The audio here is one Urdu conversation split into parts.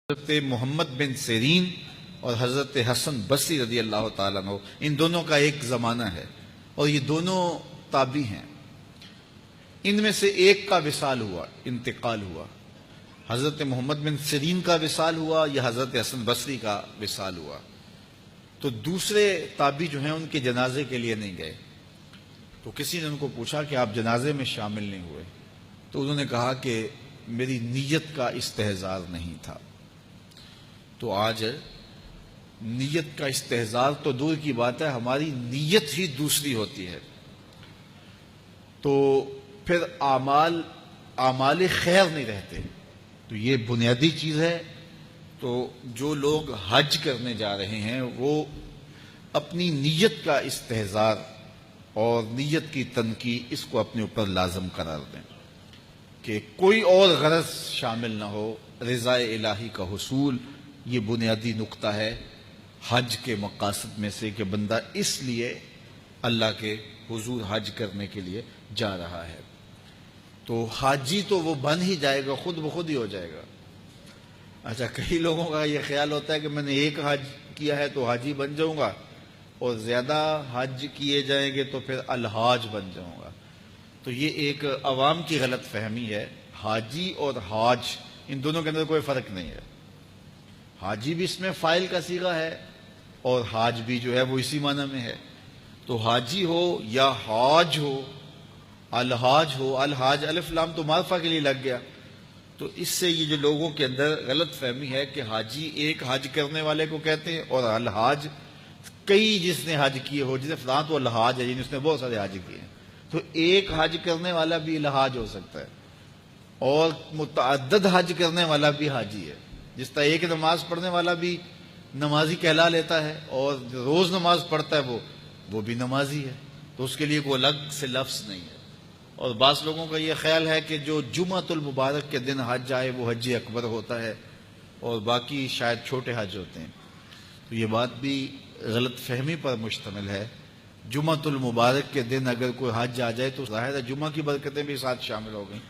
حضرت محمد بن سیرین اور حضرت حسن بصری رضی اللہ تعالیٰ عنہ، ان دونوں کا ایک زمانہ ہے اور یہ دونوں تابعی ہیں۔ ان میں سے ایک کا وصال ہوا، انتقال ہوا، حضرت محمد بن سیرین کا وصال ہوا یا حضرت حسن بصری کا وصال ہوا، تو دوسرے تابعی جو ہیں ان کے جنازے کے لیے نہیں گئے۔ تو کسی نے ان کو پوچھا کہ آپ جنازے میں شامل نہیں ہوئے، تو انہوں نے کہا کہ میری نیت کا استحضار نہیں تھا۔ تو آج نیت کا استحضار تو دور کی بات ہے، ہماری نیت ہی دوسری ہوتی ہے، تو پھر اعمال خیر نہیں رہتے۔ تو یہ بنیادی چیز ہے۔ تو جو لوگ حج کرنے جا رہے ہیں وہ اپنی نیت کا استحضار اور نیت کی تنقید اس کو اپنے اوپر لازم قرار دیں کہ کوئی اور غرض شامل نہ ہو، رضا الہی کا حصول یہ بنیادی نقطہ ہے حج کے مقاصد میں سے، کہ بندہ اس لیے اللہ کے حضور حج کرنے کے لیے جا رہا ہے۔ تو حاجی تو وہ بن ہی جائے گا، خود بخود ہی ہو جائے گا۔ اچھا، کئی لوگوں کا یہ خیال ہوتا ہے کہ میں نے ایک حج کیا ہے تو حاجی بن جاؤں گا، اور زیادہ حج کیے جائیں گے تو پھر الحاج بن جاؤں گا۔ تو یہ ایک عوام کی غلط فہمی ہے۔ حاجی اور حاج ان دونوں کے اندر کوئی فرق نہیں ہے۔ حاجی بھی اس میں فاعل کا صیغہ ہے اور حاج بھی جو ہے وہ اسی معنی میں ہے۔ تو حاجی ہو یا حاج ہو، الحاج ہو، الحاج الف لام تو معرفہ کے لیے لگ گیا۔ تو اس سے یہ جو لوگوں کے اندر غلط فہمی ہے کہ حاجی ایک حج کرنے والے کو کہتے ہیں، اور الحاج کئی جس نے حج کیے ہو، جسے فلاں تو الحاج ہے، یعنی اس نے بہت سارے حج کیے ہیں۔ تو ایک حج کرنے والا بھی الحاج ہو سکتا ہے اور متعدد حج کرنے والا بھی حاجی ہے۔ جس طرح ایک نماز پڑھنے والا بھی نمازی کہلا لیتا ہے اور روز نماز پڑھتا ہے وہ بھی نمازی ہے، تو اس کے لیے کوئی الگ سے لفظ نہیں ہے۔ اور بعض لوگوں کا یہ خیال ہے کہ جو جمعۃ المبارک کے دن حج آئے وہ حج اکبر ہوتا ہے اور باقی شاید چھوٹے حج ہوتے ہیں۔ تو یہ بات بھی غلط فہمی پر مشتمل ہے۔ جمعۃ المبارک کے دن اگر کوئی حج آ جائے تو ظاہر ہے جمعہ کی برکتیں بھی ساتھ شامل ہو گئیں،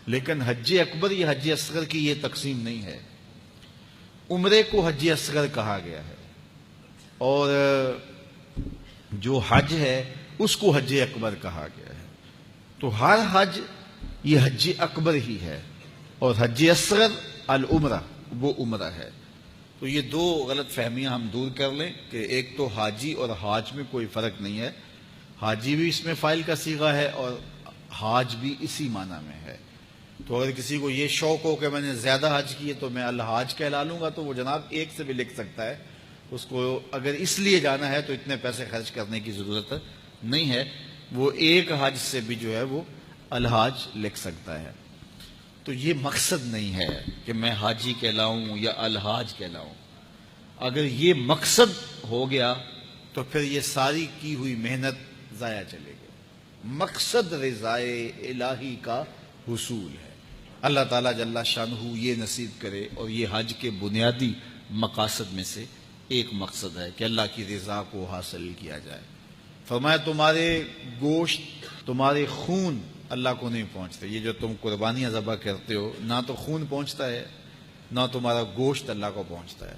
لیکن حج اکبر یا حج اصغر کی یہ تقسیم نہیں ہے۔ عمرے کو حج اصغر کہا گیا ہے اور جو حج ہے اس کو حج اکبر کہا گیا ہے۔ تو ہر حج یہ حج اکبر ہی ہے، اور حج اصغر العمرہ وہ عمرہ ہے۔ تو یہ دو غلط فہمیاں ہم دور کر لیں کہ ایک تو حاجی اور حاج میں کوئی فرق نہیں ہے، حاجی بھی اس میں فاعل کا صیغہ ہے اور حاج بھی اسی معنی میں ہے۔ تو اگر کسی کو یہ شوق ہو کہ میں نے زیادہ حج کیے تو میں الحاج کہلا لوں گا، تو وہ جناب ایک سے بھی لکھ سکتا ہے۔ اس کو اگر اس لیے جانا ہے تو اتنے پیسے خرچ کرنے کی ضرورت نہیں ہے، وہ ایک حج سے بھی جو ہے وہ الحاج لکھ سکتا ہے۔ تو یہ مقصد نہیں ہے کہ میں حاجی کہلاؤں یا الحاج کہلاؤں۔ اگر یہ مقصد ہو گیا تو پھر یہ ساری کی ہوئی محنت ضائع چلے گی۔ مقصد رضائے الہی کا حصول ہے۔ اللہ تعالیٰ جل شانہ یہ نصیب کرے، اور یہ حج کے بنیادی مقاصد میں سے ایک مقصد ہے کہ اللہ کی رضا کو حاصل کیا جائے۔ فرمایا تمہارے گوشت، تمہارے خون اللہ کو نہیں پہنچتے۔ یہ جو تم قربانیاں ذبح کرتے ہو، نہ تو خون پہنچتا ہے نہ تمہارا گوشت اللہ کو پہنچتا ہے۔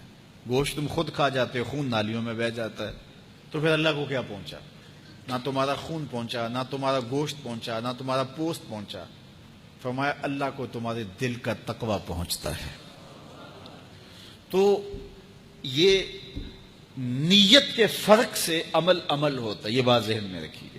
گوشت تم خود کھا جاتے ہو، خون نالیوں میں بہہ جاتا ہے، تو پھر اللہ کو کیا پہنچا؟ نہ تمہارا خون پہنچا، نہ تمہارا گوشت پہنچا، نہ تمہارا پوست پہنچا۔ فرمایا اللہ کو تمہارے دل کا تقوی پہنچتا ہے۔ تو یہ نیت کے فرق سے عمل ہوتا ہے، یہ بات ذہن میں رکھیے۔